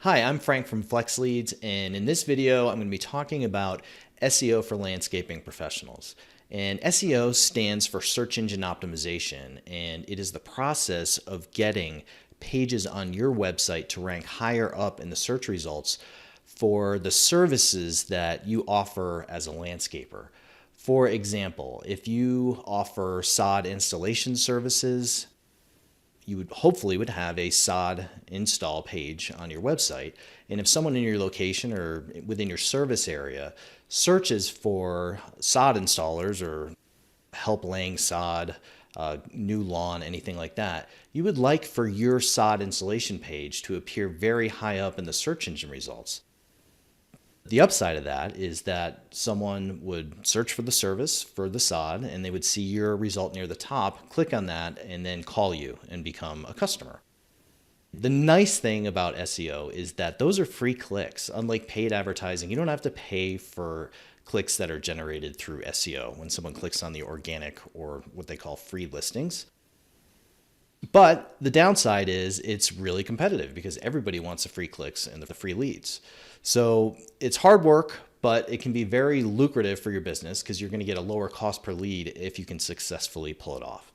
Hi, I'm Frank from Flex Leads, and in this video, I'm going to be talking about SEO for landscaping professionals. And SEO stands for Search Engine Optimization, and it is the process of getting pages on your website to rank higher up in the search results for the services that you offer as a landscaper. For example, if you offer sod installation services, you would hopefully have a sod install page on your website. And if someone in your location or within your service area searches for sod installers or help laying sod, new lawn, anything like that, you would like for your sod installation page to appear very high up in the search engine results. The upside of that is that someone would search for the service for the sod and they would see your result near the top, click on that, and then call you and become a customer. The nice thing about SEO is that those are free clicks. Unlike paid advertising, you don't have to pay for clicks that are generated through SEO when someone clicks on the organic or what they call free listings. But the downside is it's really competitive because everybody wants the free clicks and the free leads. So it's hard work, but it can be very lucrative for your business because you're going to get a lower cost per lead if you can successfully pull it off.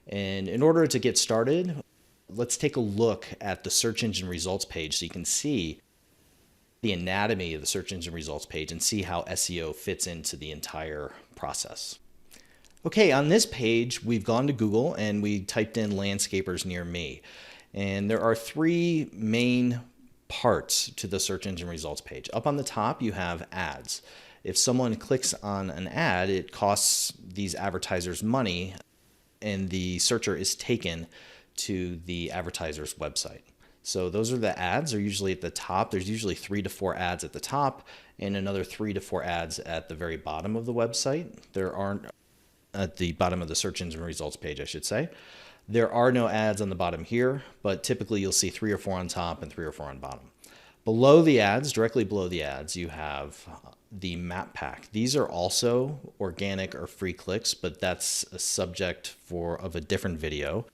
And in order to get started, let's take a look at the search engine results page so you can see the anatomy of the search engine results page and see how SEO fits into the entire process. Okay, on this page, we've gone to Google and we typed in landscapers near me. And there are three main parts to the search engine results page. Up on the top, you have ads. If someone clicks on an ad, it costs these advertisers money and the searcher is taken to the advertiser's website. So those are the ads are usually at the top. There's usually 3 to 4 ads at the top and another 3 to 4 ads at the very bottom of the website. There aren't at the bottom of the search engine results page, I should say. There are no ads on the bottom here, but typically you'll see 3 or 4 on top and 3 or 4 on bottom. Below the ads, directly below the ads, you have the map pack. These are also organic or free clicks, but that's a subject of a different video.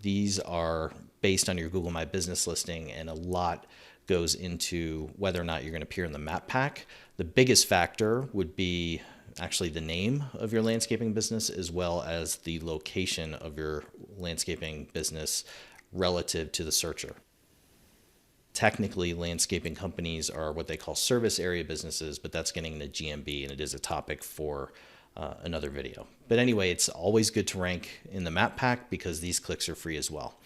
These are based on your Google My Business listing, and a lot goes into whether or not you're going to appear in the map pack. The biggest factor would be actually the name of your landscaping business as well as the location of your landscaping business relative to the searcher. Technically, landscaping companies are what they call service area businesses, but that's getting into GMB and it is a topic for another video. But anyway, it's always good to rank in the map pack because these clicks are free as well.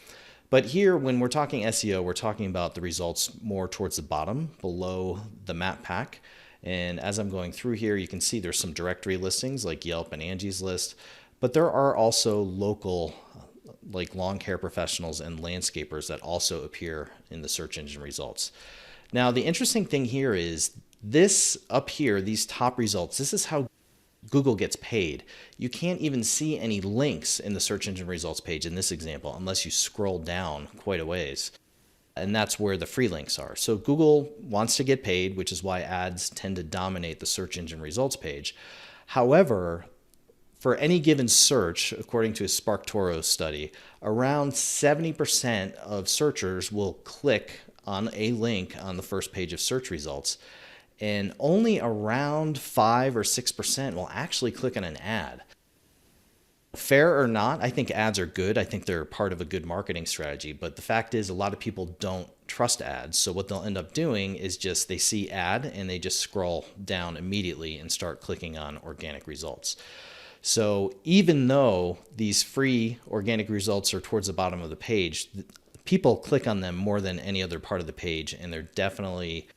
But here, when we're talking SEO, we're talking about the results more towards the bottom, below the map pack. And as I'm going through here, you can see there's some directory listings like Yelp and Angie's List, but there are also local like lawn care professionals and landscapers that also appear in the search engine results. Now, the interesting thing here is this up here, these top results, this is how Google gets paid. You can't even see any links in the search engine results page in this example unless you scroll down quite a ways. And that's where the free links are. So Google wants to get paid, which is why ads tend to dominate the search engine results page. However, for any given search, according to a SparkToro study, around 70% of searchers will click on a link on the first page of search results, and only around 5 or 6% will actually click on an ad. Fair or not, I think ads are good. I think they're part of a good marketing strategy, but the fact is a lot of people don't trust ads. So what they'll end up doing is just they see ad and they just scroll down immediately and start clicking on organic results. So even though these free organic results are towards the bottom of the page, people click on them more than any other part of the page, and they're definitely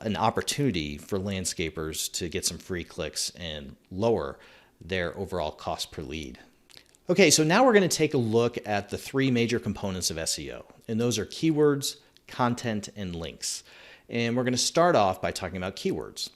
an opportunity for landscapers to get some free clicks and lower their overall cost per lead. Okay, so now we're going to take a look at the 3 major components of SEO, and those are keywords, content, and links. And we're going to start off by talking about keywords.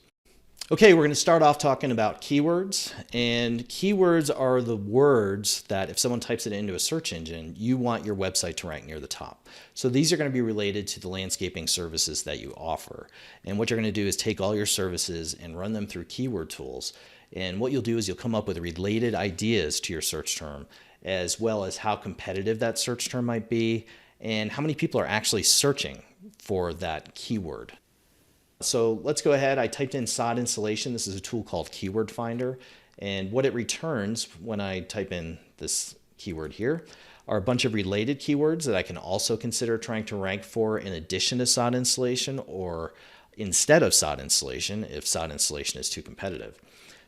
Okay, we're going to start off talking about keywords, and keywords are the words that if someone types it into a search engine, you want your website to rank near the top. So these are going to be related to the landscaping services that you offer. And what you're going to do is take all your services and run them through keyword tools. And what you'll do is you'll come up with related ideas to your search term, as well as how competitive that search term might be and how many people are actually searching for that keyword. So let's go ahead. I typed in sod installation. This is a tool called Keyword Finder. And what it returns when I type in this keyword here are a bunch of related keywords that I can also consider trying to rank for in addition to sod installation or instead of sod installation if sod installation is too competitive.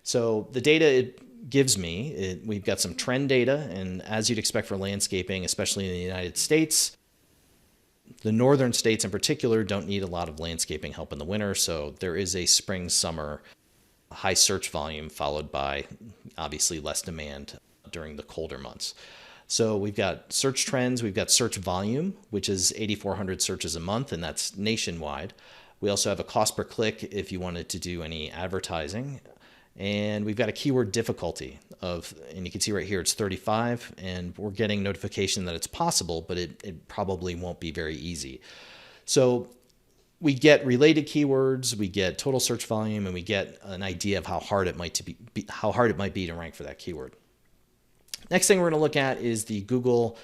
So the data it gives me, we've got some trend data, and as you'd expect for landscaping, especially in the United States, the northern states in particular don't need a lot of landscaping help in the winter, so there is a spring, summer high search volume followed by obviously less demand during the colder months. So we've got search trends, we've got search volume, which is 8,400 searches a month, and that's nationwide. We also have a cost per click if you wanted to do any advertising. And we've got a keyword difficulty and you can see right here, it's 35, and we're getting notification that it's possible, but it probably won't be very easy. So we get related keywords, we get total search volume, and we get an idea of how hard it might be to rank for that keyword. Next thing we're going to look at is the Google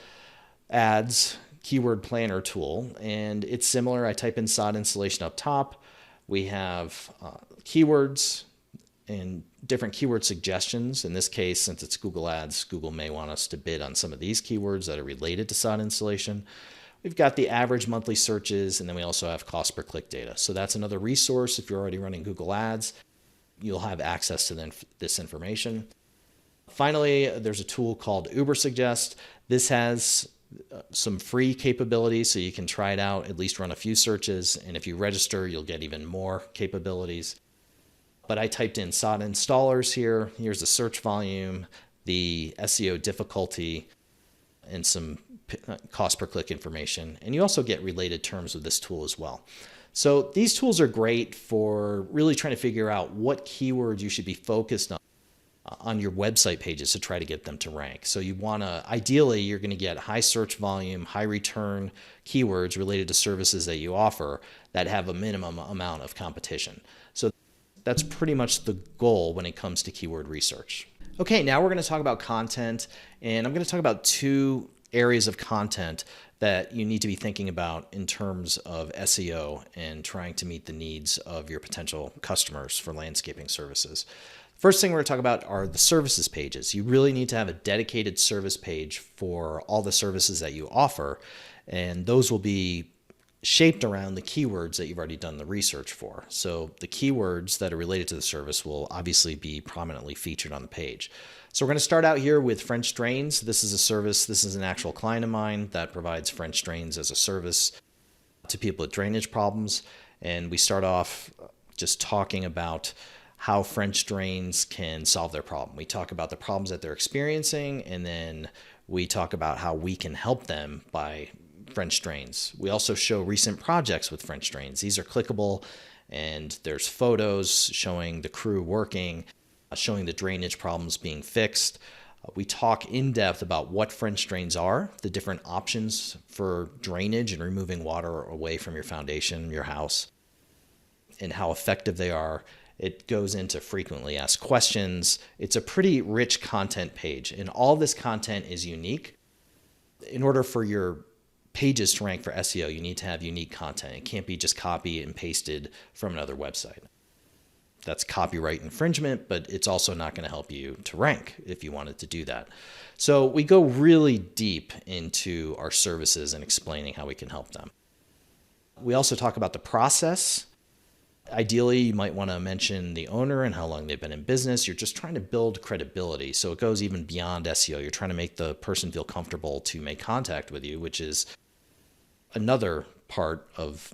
Ads Keyword Planner tool, and it's similar. I type in sod installation up top. We have keywords and different keyword suggestions. In this case, since it's Google Ads, Google may want us to bid on some of these keywords that are related to sod installation. We've got the average monthly searches, and then we also have cost per click data. So that's another resource. If you're already running Google Ads, you'll have access to this information. Finally, there's a tool called Ubersuggest. This has some free capabilities, so you can try it out, at least run a few searches, and if you register, you'll get even more capabilities. But I typed in sod installers here. Here's the search volume, the SEO difficulty, and some cost per click information. And you also get related terms with this tool as well. So these tools are great for really trying to figure out what keywords you should be focused on your website pages to try to get them to rank. So you want to, ideally, you're going to get high search volume, high return keywords related to services that you offer that have a minimum amount of competition. So that's pretty much the goal when it comes to keyword research. Okay, now we're going to talk about content, and I'm going to talk about two areas of content that you need to be thinking about in terms of SEO and trying to meet the needs of your potential customers for landscaping services. First thing we're going to talk about are the services pages. You really need to have a dedicated service page for all the services that you offer, and those will be shaped around the keywords that you've already done the research for. So the keywords that are related to the service will obviously be prominently featured on the page. So we're going to start out here with French drains. This is a service, this is an actual client of mine that provides French drains as a service to people with drainage problems. And we start off just talking about how French drains can solve their problem. We talk about the problems that they're experiencing, and then we talk about how we can help them by French drains. We also show recent projects with French drains. These are clickable, and there's photos showing the crew working, showing the drainage problems being fixed. We talk in depth about what French drains are, the different options for drainage and removing water away from your foundation, your house, and how effective they are. It goes into frequently asked questions. It's a pretty rich content page, and all this content is unique. In order for your pages to rank for SEO, you need to have unique content. It can't be just copy and pasted from another website. That's copyright infringement, but it's also not going to help you to rank if you wanted to do that. So we go really deep into our services and explaining how we can help them. We also talk about the process. Ideally, you might want to mention the owner and how long they've been in business. You're just trying to build credibility. So it goes even beyond SEO. You're trying to make the person feel comfortable to make contact with you, which is another part of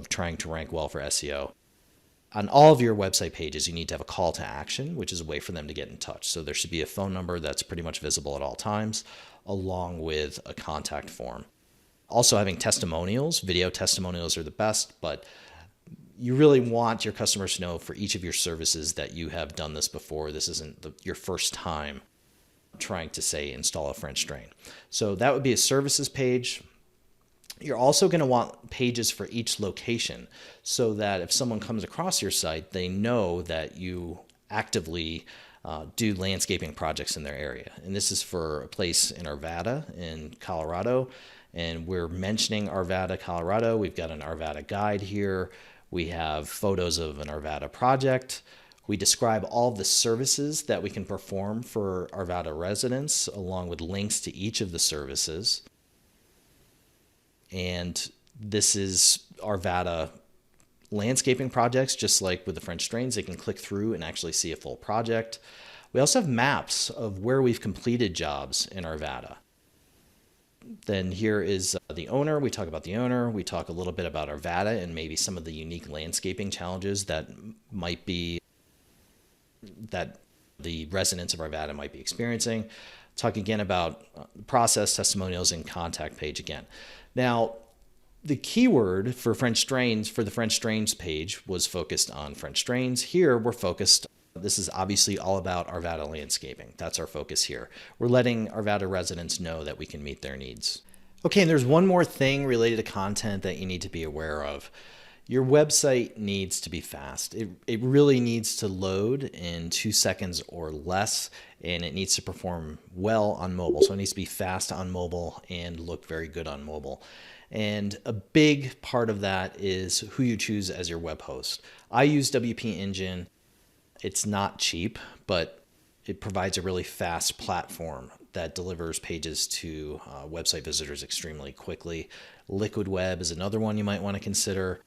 trying to rank well for SEO. On all of your website pages, you need to have a call to action, which is a way for them to get in touch. So there should be a phone number that's pretty much visible at all times, along with a contact form. Also having testimonials. Video testimonials are the best, but you really want your customers to know for each of your services that you have done this before. This isn't your first time trying to, say, install a French drain. So that would be a services page. You're also going to want pages for each location so that if someone comes across your site, they know that you actively do landscaping projects in their area. And this is for a place in Arvada in Colorado. and we're mentioning Arvada, Colorado. We've got an Arvada guide here. We have photos of an Arvada project. We describe all of the services that we can perform for Arvada residents, along with links to each of the services. And this is Arvada landscaping projects, just like with the French drains. They can click through and actually see a full project. We also have maps of where we've completed jobs in Arvada. Then here is the owner. We talk about the owner. We talk a little bit about Arvada and maybe some of the unique landscaping challenges that the residents of Arvada might be experiencing. Talk again about process, testimonials, and contact page again. Now, the keyword for French drains for the French drains page was focused on French drains. Here we're focused. This is obviously all about Arvada landscaping. That's our focus here. We're letting Arvada residents know that we can meet their needs. Okay, and there's one more thing related to content that you need to be aware of. Your website needs to be fast. It really needs to load in 2 seconds or less, and it needs to perform well on mobile. So it needs to be fast on mobile and look very good on mobile. And a big part of that is who you choose as your web host. I use WP Engine. It's not cheap, but it provides a really fast platform that delivers pages to website visitors extremely quickly. Liquid Web is another one you might want to consider.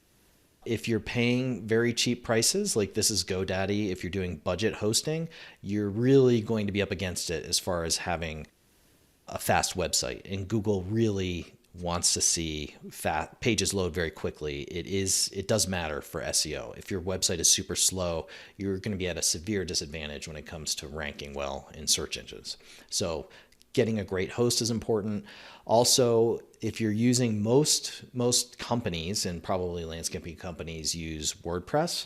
If you're paying very cheap prices, like this is GoDaddy, if you're doing budget hosting, you're really going to be up against it as far as having a fast website. And Google really wants to see pages load very quickly. It does matter for SEO. If your website is super slow, you're going to be at a severe disadvantage when it comes to ranking well in search engines. So getting a great host is important. Also, if you're using most companies, and probably landscaping companies, use WordPress,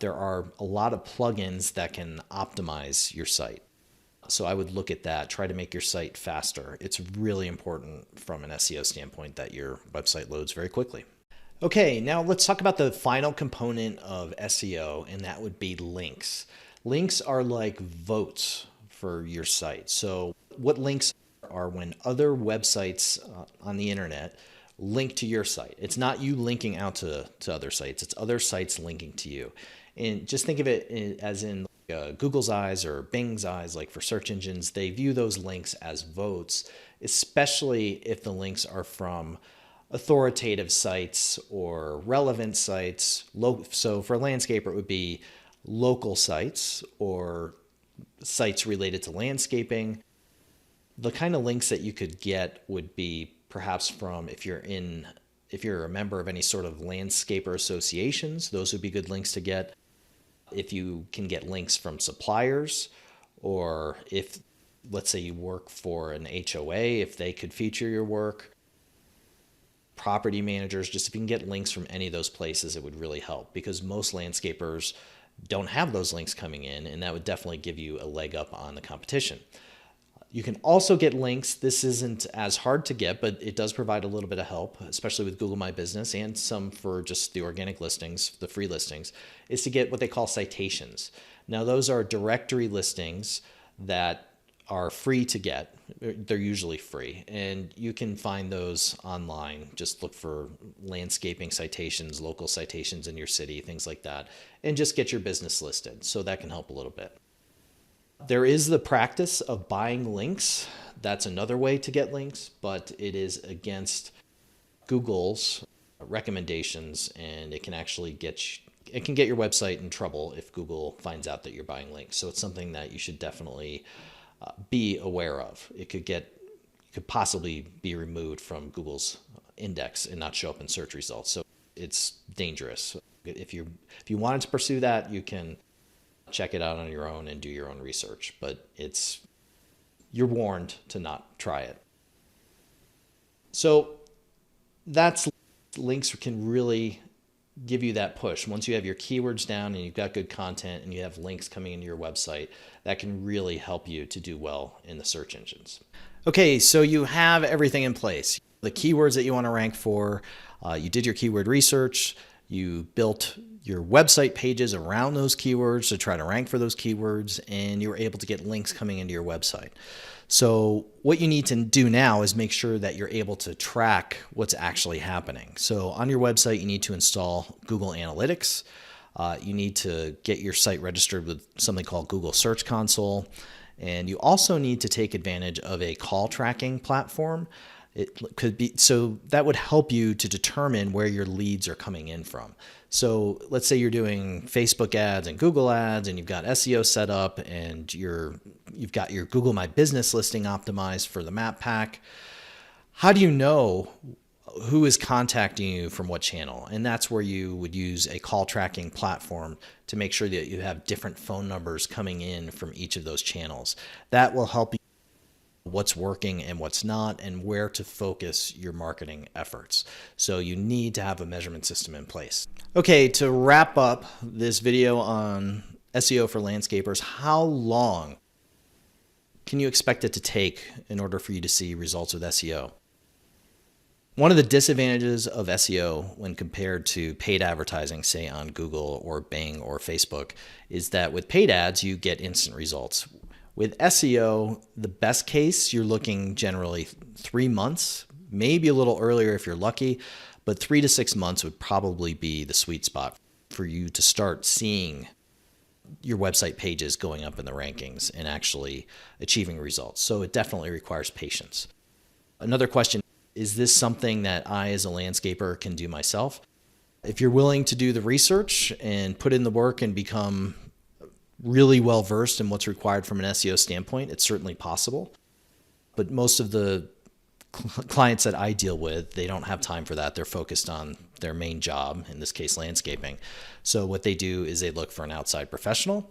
there are a lot of plugins that can optimize your site. So I would look at that, try to make your site faster. It's really important from an SEO standpoint that your website loads very quickly. Okay, now let's talk about the final component of SEO, and that would be links. Links are like votes for your site. So what links are when other websites on the internet link to your site. It's not you linking out to other sites, it's other sites linking to you. And just think of it as in Google's eyes or Bing's eyes, like for search engines, they view those links as votes, especially if the links are from authoritative sites or relevant sites. So for a landscaper, it would be local sites or sites related to landscaping. The kind of links that you could get would be perhaps from if you're a member of any sort of landscaper associations, those would be good links to get. If you can get links from suppliers, or if, let's say, you work for an HOA, if they could feature your work, property managers, just if you can get links from any of those places, it would really help, because most landscapers don't have those links coming in, and that would definitely give you a leg up on the competition. You can also get links. This isn't as hard to get, but it does provide a little bit of help, especially with Google My Business and some for just the organic listings, the free listings, is to get what they call citations. Now, those are directory listings that are free to get. They're usually free, and you can find those online. Just look for landscaping citations, local citations in your city, things like that, and just get your business listed. So that can help a little bit. There is the practice of buying links. That's another way to get links, but it is against Google's recommendations, and it can actually get your website in trouble if Google finds out that you're buying links. So it's something that you should definitely be aware of. It could possibly be removed from Google's index and not show up in search results. So it's dangerous. If you wanted to pursue that, you can check it out on your own and do your own research, but you're warned to not try it. So links can really give you that push. Once you have your keywords down and you've got good content and you have links coming into your website, that can really help you to do well in the search engines. Okay, so you have everything in place. The keywords that you want to rank for, you did your keyword research, you built your website pages around those keywords to try to rank for those keywords, and you were able to get links coming into your website. So what you need to do now is make sure that you're able to track what's actually happening. So on your website, you need to install Google Analytics. You need to get your site registered with something called Google Search Console. And you also need to take advantage of a call tracking platform. It could be, so that would help you to determine where your leads are coming in from. So let's say you're doing Facebook ads and Google ads, and you've got SEO set up, and you've got your Google My Business listing optimized for the map pack. How do you know who is contacting you from what channel? And that's where you would use a call tracking platform to make sure that you have different phone numbers coming in from each of those channels. That will help you what's working and what's not, and where to focus your marketing efforts. So you need to have a measurement system in place. Okay, to wrap up this video on SEO for landscapers, how long can you expect it to take in order for you to see results with SEO? One of the disadvantages of SEO when compared to paid advertising, say on Google or Bing or Facebook, is that with paid ads, you get instant results. With SEO, the best case, you're looking generally 3 months, maybe a little earlier if you're lucky, but 3 to 6 months would probably be the sweet spot for you to start seeing your website pages going up in the rankings and actually achieving results. So it definitely requires patience. Another question, is this something that I as a landscaper can do myself? If you're willing to do the research and put in the work and become really well versed in what's required from an SEO standpoint, it's certainly possible. But most of the clients that I deal with, they don't have time for that. They're focused on their main job, in this case, landscaping. So what they do is they look for an outside professional.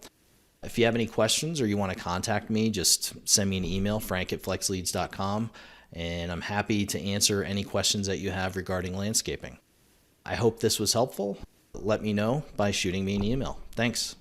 If you have any questions or you want to contact me, just send me an email, frank@flexleads.com, and I'm happy to answer any questions that you have regarding landscaping. I hope this was helpful. Let me know by shooting me an email. Thanks.